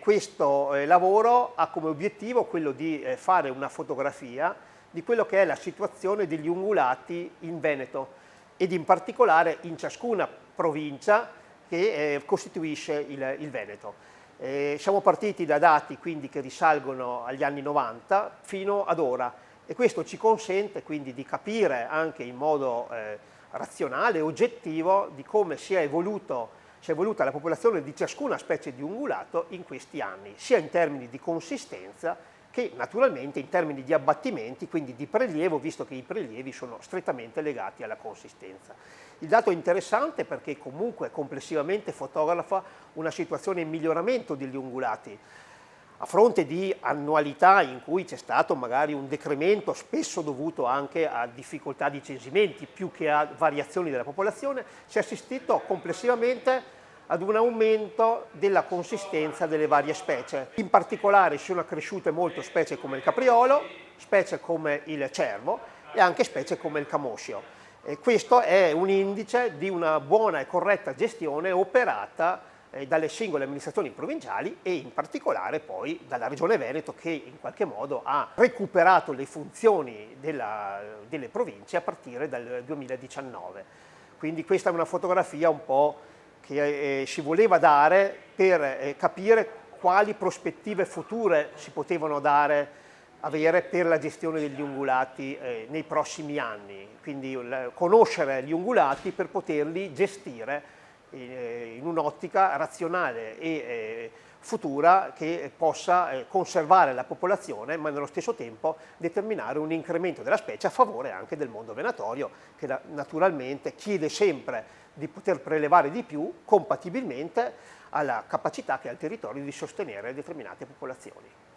questo lavoro ha come obiettivo quello di fare una fotografia di quello che è la situazione degli ungulati in Veneto ed in particolare in ciascuna provincia che costituisce il Veneto. Siamo partiti da dati quindi che risalgono agli anni 90 fino ad ora e questo ci consente quindi di capire anche in modo razionale e oggettivo di come si è evoluta la popolazione di ciascuna specie di ungulato in questi anni, sia in termini di consistenza che naturalmente in termini di abbattimenti, quindi di prelievo, visto che i prelievi sono strettamente legati alla consistenza. Il dato è interessante perché comunque complessivamente fotografa una situazione in miglioramento degli ungulati, a fronte di annualità in cui c'è stato magari un decremento, spesso dovuto anche a difficoltà di censimenti, più che a variazioni della popolazione, si è assistito complessivamente ad un aumento della consistenza delle varie specie. In particolare si sono accresciute molto specie come il capriolo, specie come il cervo e anche specie come il camoscio. E questo è un indice di una buona e corretta gestione operata dalle singole amministrazioni provinciali e in particolare poi dalla Regione Veneto che in qualche modo ha recuperato le funzioni delle province a partire dal 2019. Quindi questa è una fotografia un po' che si voleva dare per capire quali prospettive future si potevano avere per la gestione degli ungulati nei prossimi anni, quindi conoscere gli ungulati per poterli gestire in un'ottica razionale e futura che possa conservare la popolazione ma nello stesso tempo determinare un incremento della specie a favore anche del mondo venatorio che naturalmente chiede sempre di poter prelevare di più compatibilmente alla capacità che ha il territorio di sostenere determinate popolazioni.